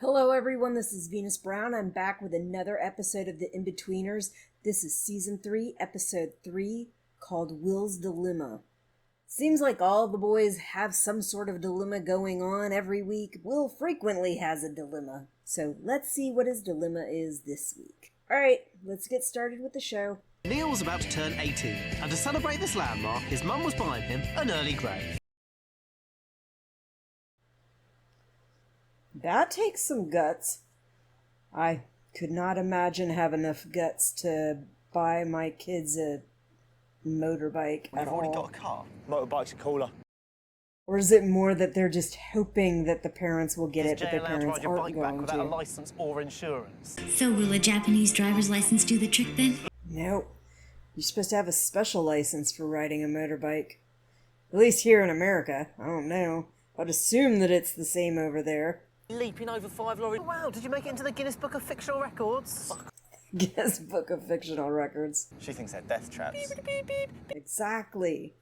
Hello everyone, this is Venus Brown. I'm back with another episode of the InBetweeners. This is Season 3, Episode 3, called Will's Dilemma. Seems like all the boys have some sort of dilemma going on every week. Will frequently has a dilemma. So let's see what his dilemma is this week. Alright, let's get started with the show. Neil was about to turn 18, and to celebrate this landmark, his mum was buying him an early grave. That takes some guts. I could not imagine having enough guts to buy my kids a motorbike at all. We've already got a car. Motorbikes are cooler. Or is it more that they're just hoping that the parents will get it, but their parents aren't going back without to? a license or insurance. So will a Japanese driver's license do the trick then? No. You're supposed to have a special license for riding a motorbike. At least here in America. I don't know. I'd assume that it's the same over there. Leaping over 5 lorries. Wow, did you make it into the Guinness Book of Fictional Records? Guinness Book of Fictional Records. She thinks they're death traps. Beep, beep, beep. Exactly.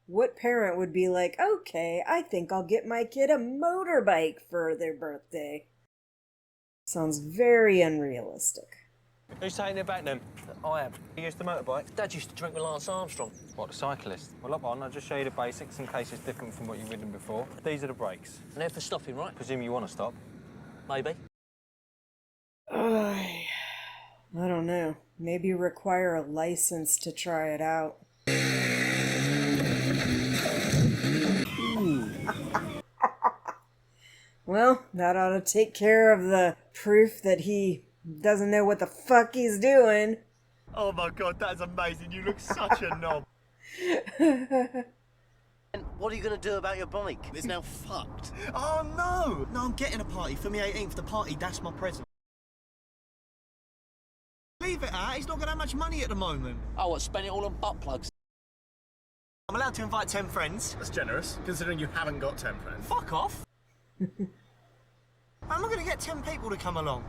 What parent would be like, okay, I think I'll get my kid a motorbike for their birthday? Sounds very unrealistic. Who's taking it back then? I am. You used the motorbike? Dad used to drink with Lance Armstrong. What, the cyclist? Well, up on, I'll just show you the basics in case it's different from what you've ridden before. These are the brakes. And they're for stopping, right? Presume you want to stop. Maybe. I don't know. Maybe require a license to try it out. Well, that ought to take care of the proof that he doesn't know what the fuck he's doing. Oh my god, that's amazing. You look such a knob. And what are you going to do about your bike? It's now fucked. Oh no! No, I'm getting a party for my 18th. The party, that's my present. Leave it out, he's not got that much money at the moment. Oh, what, spend it all on butt plugs? I'm allowed to invite 10 friends. That's generous, considering you haven't got 10 friends. Fuck off! I'm not going to get 10 people to come along.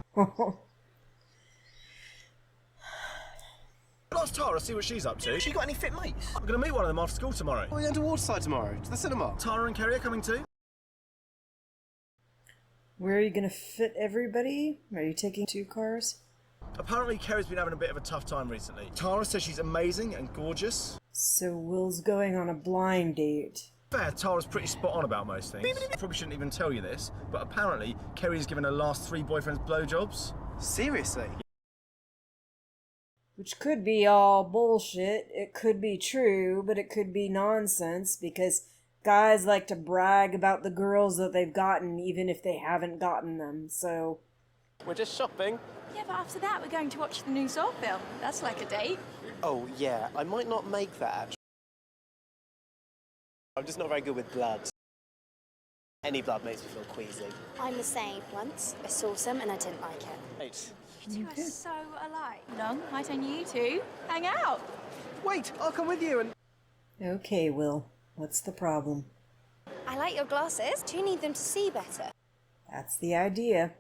Ask Tara, see what she's up to. She got any fit mates? I'm going to meet one of them after school tomorrow. We're going to Waterside tomorrow, to the cinema. Tara and Kerry are coming too. Where are you going to fit everybody? Are you taking 2 cars? Apparently, Kerry's been having a bit of a tough time recently. Tara says she's amazing and gorgeous. So Will's going on a blind date. Fair, Tara's pretty spot on about most things. Probably shouldn't even tell you this, but apparently, Kerry's given her last 3 boyfriends blowjobs. Seriously? Which could be all bullshit. It could be true, but it could be nonsense because guys like to brag about the girls that they've gotten even if they haven't gotten them, so... We're just shopping. Yeah, but after that, we're going to watch the new Saw film. That's like a date. Oh, yeah, I might not make that, actually. I'm just not very good with blood. Any blood makes me feel queasy. I'm the same. Once I saw some and I didn't like it. Wait. You two are so alike. Long, why don't you two hang out? Wait, I'll come with you and... Okay, Will. What's the problem? I like your glasses. Do you need them to see better? That's the idea.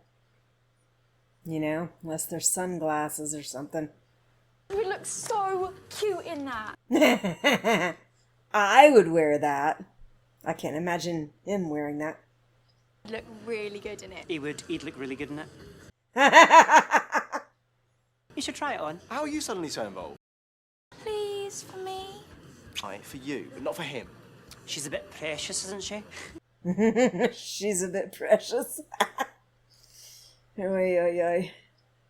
You know, unless they're sunglasses or something. You would look so cute in that. I would wear that. I can't imagine him wearing that. You'd look really good in it. He'd look really good in it. You should try it on. How are you suddenly so involved? Please, for me. Right, for you, but not for him. She's a bit precious, isn't she? She's a bit precious. Oy, oy, oy.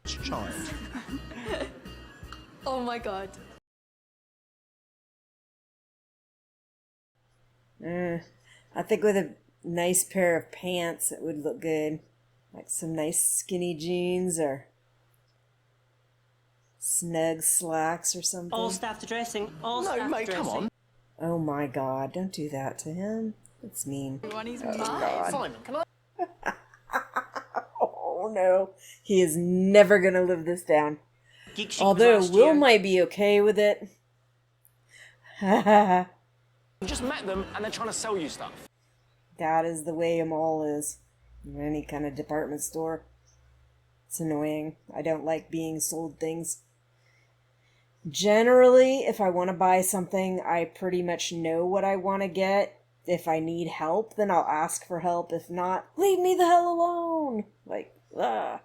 Child. Oh my god. I think with a nice pair of pants, it would look good. Like some nice skinny jeans or snug slacks or something. All staff to dressing. All staff mate, to dressing. come on. Oh my god, don't do that to him. It's mean. Everyone, he's Oh, mine. God. Simon, can I... Oh no, he is never gonna live this down. Geek Chic was Although last Will year. might be okay with it. You just met them and they're trying to sell you stuff. That is the way a mall is. In any kind of department store. It's annoying. I don't like being sold things. Generally, if I want to buy something, I pretty much know what I want to get, If I need help, then I'll ask for help. If not, leave me the hell alone. Like, ugh.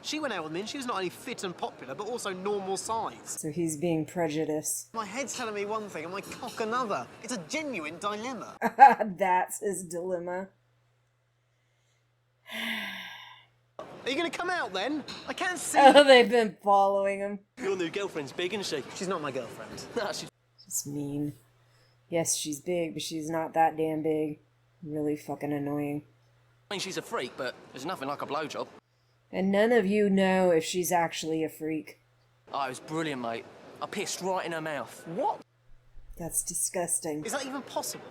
She went out with me and she was not only fit and popular, but also normal size. So he's being prejudiced. My head's telling me one thing and my cock another. It's a genuine dilemma. That's his dilemma. Are you going to come out then? I can't see. Oh, they've been following him. Your new girlfriend's big, isn't she? She's not my girlfriend. Nah, she's... Just mean. Yes, she's big, but she's not that damn big. Really fucking annoying. I mean, she's a freak, but there's nothing like a blowjob. And none of you know if she's actually a freak. Oh, it was brilliant, mate. I pissed right in her mouth. What? That's disgusting. Is that even possible?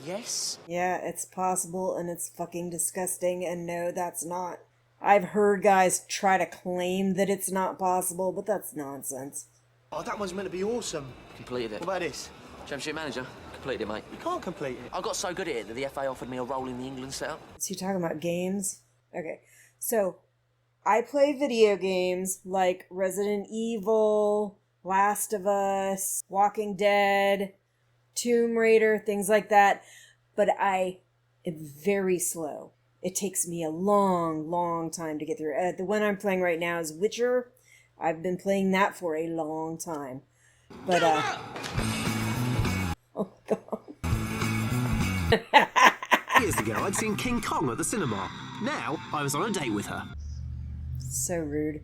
Yes? Yeah, it's possible and it's fucking disgusting, and no, that's not. I've heard guys try to claim that it's not possible, but that's nonsense. Oh, that one's meant to be awesome. Completed it. What about this? Championship manager. Completed it, mate. You can't complete it. I got so good at it that the FA offered me a role in the England setup. Is he talking about games? Okay, so I play video games like Resident Evil, Last of Us, Walking Dead, Tomb Raider, things like that, but I am very slow. It takes me a long, long time to get through. The one I'm playing right now is Witcher. I've been playing that for a long time. But, oh, God. Years ago, I'd seen King Kong at the cinema. Now, I was on a date with her. So rude.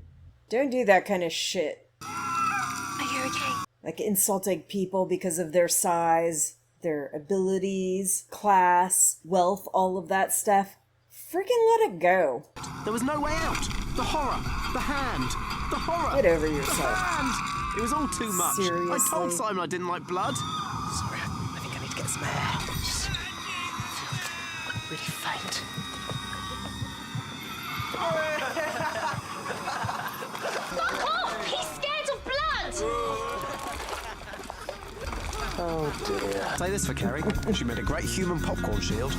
Don't do that kind of shit. Are you okay? Like insulting people because of their size, their abilities, class, wealth, all of that stuff. Freaking let it go. There was no way out. The horror. The hand. The horror. Get over The yourself. hand. It was all too much. Seriously? I told Simon I didn't like blood. Sorry, I think I need to get some air. Just feel really faint. He's scared of blood! Oh dear. Say this for Kerry. She made a great human popcorn shield.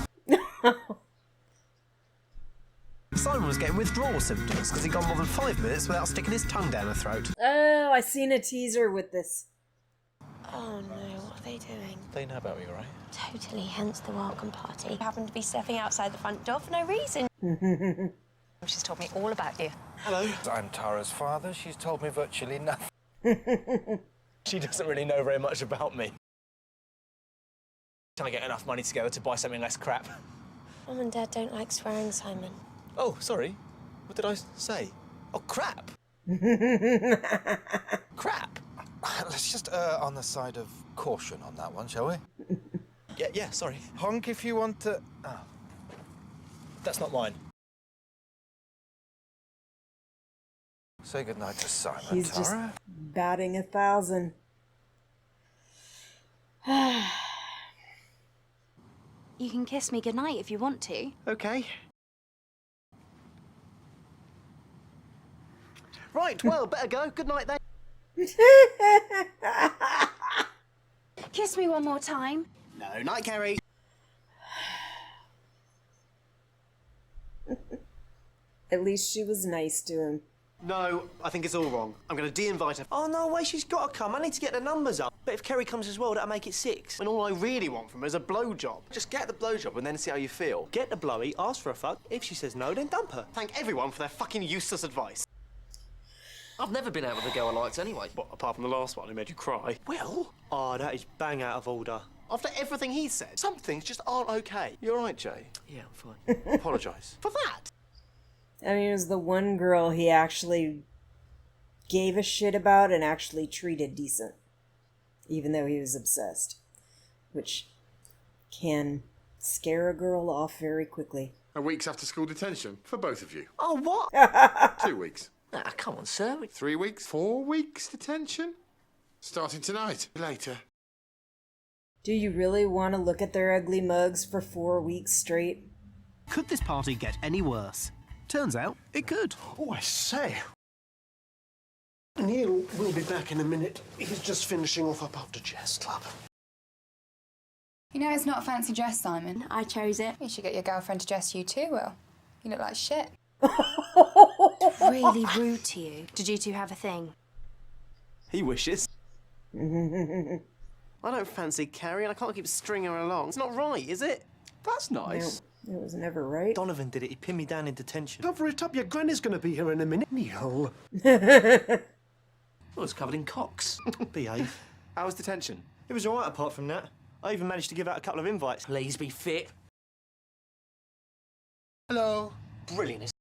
Simon was getting withdrawal symptoms because he'd gone more than 5 minutes without sticking his tongue down her throat. Oh, I seen a teaser with this. Oh no, what are they doing? They know about me, right? Totally, hence the welcome party. Happened to be stepping outside the front door for no reason. She's told me all about you. Hello. I'm Tara's father. She's told me virtually nothing. She doesn't really know very much about me. Can I get enough money together to buy something less crap? Mum and Dad don't like swearing, Simon. Oh, sorry. What did I say? Oh, crap. Crap. Let's just on the side of caution on that one, shall we? Yeah, sorry. Honk if you want to... Oh. That's not mine. Say goodnight to Simon, He's just Tara. batting 1,000. You can kiss me goodnight if you want to. Okay. Right, well, better go. Good night then. Kiss me one more time. No, night, Kerry. At least she was nice to him. No, I think it's all wrong. I'm going to de-invite her. Oh, no way, she's got to come. I need to get the numbers up. But if Kerry comes as well, that'll make it 6. And all I really want from her is a blowjob. Just get the blowjob and then see how you feel. Get the blowy, ask for a fuck. If she says no, then dump her. Thank everyone for their fucking useless advice. I've never been out with a girl I liked anyway. What, apart from the last one who made you cry? Will? Oh, that is bang out of order. After everything he said, some things just aren't okay. You all right, Jay? Yeah, I'm fine. Apologise. For that? I mean, it was the one girl he actually gave a shit about and actually treated decent. Even though he was obsessed. Which can scare a girl off very quickly. A week's after school detention for both of you. Oh, what? 2 weeks. Ah, come on, sir. 3 weeks. 4 weeks detention. Starting tonight. Later. Do you really want to look at their ugly mugs for 4 weeks straight? Could this party get any worse? Turns out, it could. Oh, I say. Neil will be back in a minute. He's just finishing off up after chess club. You know it's not a fancy dress, Simon. I chose it. You should get your girlfriend to dress you too, Will. You look like shit. Really rude to you. Did you two have a thing? He wishes. Well, I don't fancy Carrie and I can't keep stringing her along. It's not right, is it? That's nice. No, it was never right. Donovan did it. He pinned me down in detention. Cover it up, your granny's gonna be here in a minute. Neil. Well, it's covered in cocks. Behave. How was detention? It was all right apart from that. I even managed to give out a couple of invites. Please be fit. Hello. Brilliant.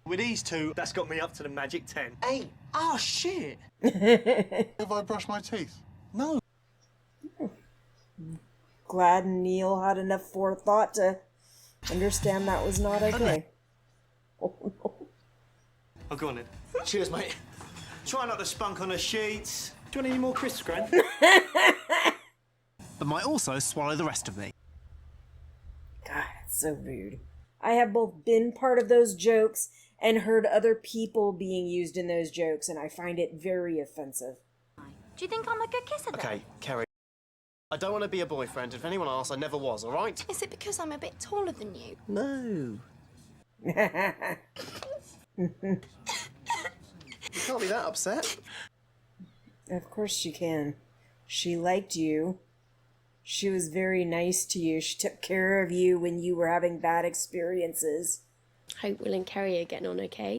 With these two, that's got me up to the magic 10. Hey. Oh, shit. Have I brushed my teeth? No. Glad Neil had enough forethought to understand that was not okay. Oh, no. Oh, go on then. Cheers, mate. Try not to spunk on the sheets. Do you want any more crisps, Gran? But might also swallow the rest of me. God, it's so rude. I have both been part of those jokes and heard other people being used in those jokes, and I find it very offensive. Do you think I'm a good kisser then? Okay, Kerry. I don't want to be a boyfriend. If anyone asks, I never was, all right? Is it because I'm a bit taller than you? No. You can't be that upset. Of course she can. She liked you. She was very nice to you. She took care of you when you were having bad experiences. Hope Will and Kerry are getting on okay.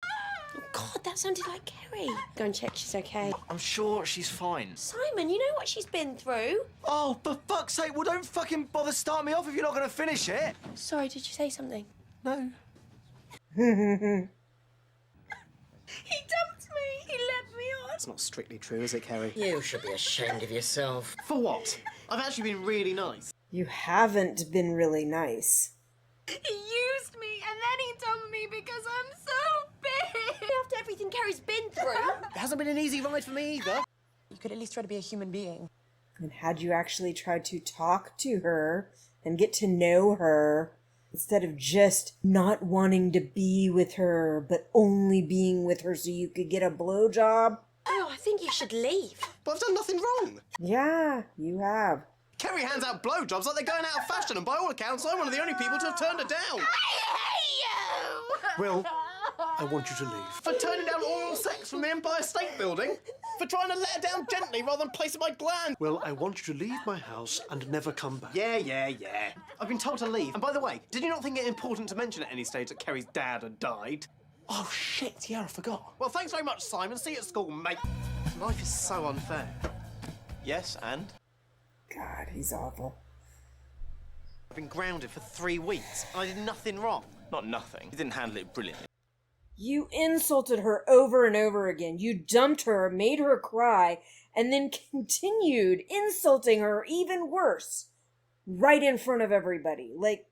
Oh God, that sounded like Kerry. Go and check she's okay. I'm sure she's fine. Simon, you know what she's been through. Oh, for fuck's sake, well, don't fucking bother starting me off if you're not going to finish it. Sorry, did you say something? No. He dumped me. He left me on. That's not strictly true, is it, Kerry? You should be ashamed of yourself. For what? I've actually been really nice. You haven't been really nice. He used me and then he dumped me because I'm so big. After everything Kerry's been through. It hasn't been an easy ride for me either. You could at least try to be a human being. And had you actually tried to talk to her and get to know her, instead of just not wanting to be with her, but only being with her so you could get a blowjob? Oh, I think you should leave. But I've done nothing wrong. Yeah, you have. Kerry hands out blowjobs like they're going out of fashion, and by all accounts, I'm one of the only people to have turned her down. Will, I want you to leave. For turning down oral sex from the Empire State Building? For trying to let her down gently rather than placing my gland? Will, I want you to leave my house and never come back. Yeah. I've been told to leave. And by the way, did you not think it important to mention at any stage that Kerry's dad had died? Oh, shit, yeah, I forgot. Well, thanks very much, Simon. See you at school, mate. Life is so unfair. Yes, and? God, he's awful. I've been grounded for 3 weeks, and I did nothing wrong. Not nothing. You didn't handle it brilliantly. You insulted her over and over again. You dumped her, made her cry, and then continued insulting her even worse. Right in front of everybody. Like,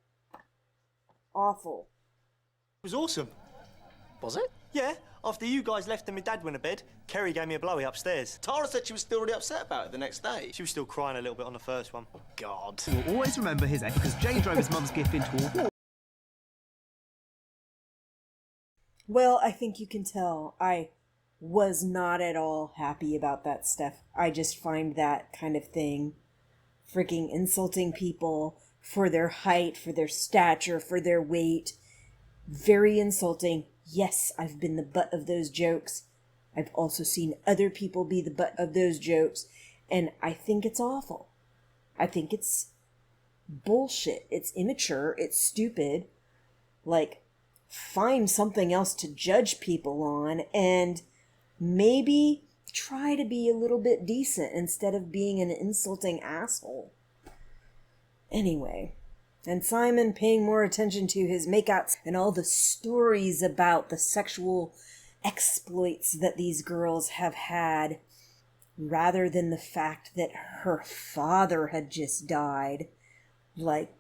awful. It was awesome. Was it? Yeah. After you guys left and my dad went to bed, Kerry gave me a blowy upstairs. Tara said she was still really upset about it the next day. She was still crying a little bit on the first one. Oh, God. We'll always remember his ex because Jane drove his mum's gift into a wall. Well, I think you can tell I was not at all happy about that stuff. I just find that kind of thing, freaking insulting people for their height, for their stature, for their weight, very insulting. Yes, I've been the butt of those jokes. I've also seen other people be the butt of those jokes, and I think it's awful. I think it's bullshit. It's immature. It's stupid. Like, find something else to judge people on and maybe try to be a little bit decent instead of being an insulting asshole. Anyway, and Simon paying more attention to his makeouts and all the stories about the sexual exploits that these girls have had, rather than the fact that her father had just died. Like,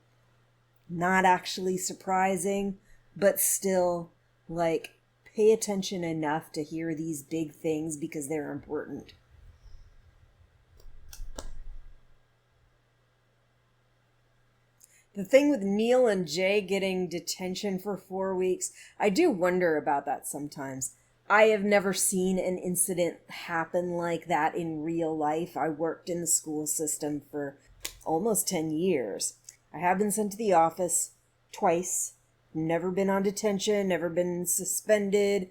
not actually surprising, but still, like, pay attention enough to hear these big things because they're important. The thing with Neil and Jay getting detention for 4 weeks, I do wonder about that sometimes. I have never seen an incident happen like that in real life. I worked in the school system for almost 10 years. I have been sent to the office twice. Never been on detention, never been suspended.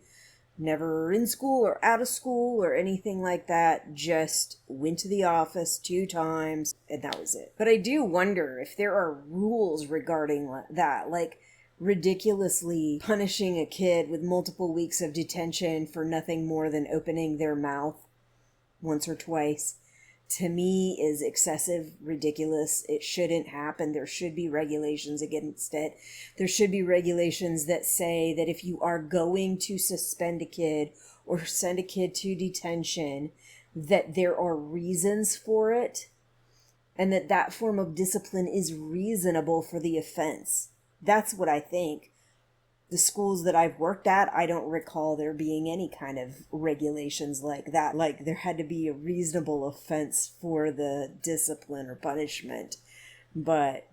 Never in school or out of school or anything like that. Just went to the office 2 times and that was it. But I do wonder if there are rules regarding that, like ridiculously punishing a kid with multiple weeks of detention for nothing more than opening their mouth once or twice. To me is excessive, ridiculous. It shouldn't happen. There should be regulations against it. There should be regulations that say that if you are going to suspend a kid or send a kid to detention, that there are reasons for it and that that form of discipline is reasonable for the offense. That's what I think. The schools that I've worked at, I don't recall there being any kind of regulations like that. Like there had to be a reasonable offense for the discipline or punishment. But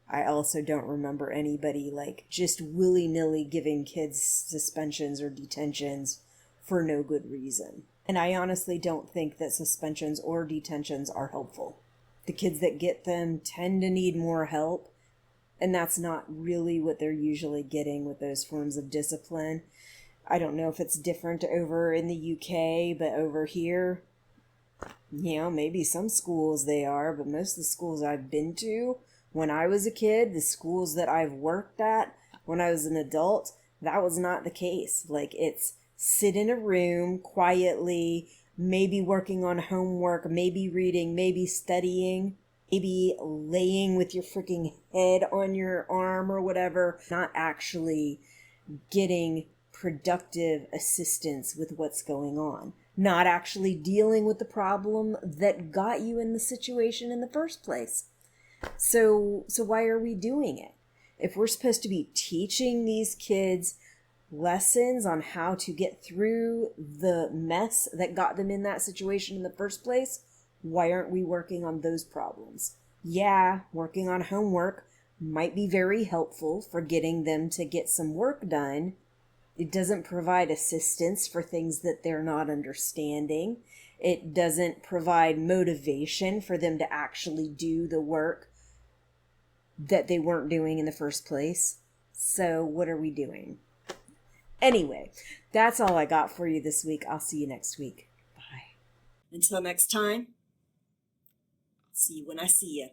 I also don't remember anybody like just willy-nilly giving kids suspensions or detentions for no good reason. And I honestly don't think that suspensions or detentions are helpful. The kids that get them tend to need more help. And that's not really what they're usually getting with those forms of discipline. I don't know if it's different over in the UK, but over here, you know, maybe some schools they are, but most of the schools I've been to when I was a kid, the schools that I've worked at when I was an adult, that was not the case. Like it's sit in a room quietly, maybe working on homework, maybe reading, maybe studying. Maybe laying with your freaking head on your arm or whatever, not actually getting productive assistance with what's going on, not actually dealing with the problem that got you in the situation in the first place. So why are we doing it? If we're supposed to be teaching these kids lessons on how to get through the mess that got them in that situation in the first place, why aren't we working on those problems? Yeah, working on homework might be very helpful for getting them to get some work done. It doesn't provide assistance for things that they're not understanding. It doesn't provide motivation for them to actually do the work that they weren't doing in the first place. So what are we doing? Anyway, that's all I got for you this week. I'll see you next week. Bye. Until next time. See you when I see you.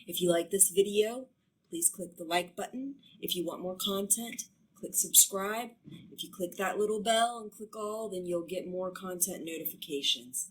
If you like this video, please click the like button. If you want more content, click subscribe. If you click that little bell and click all, then you'll get more content notifications.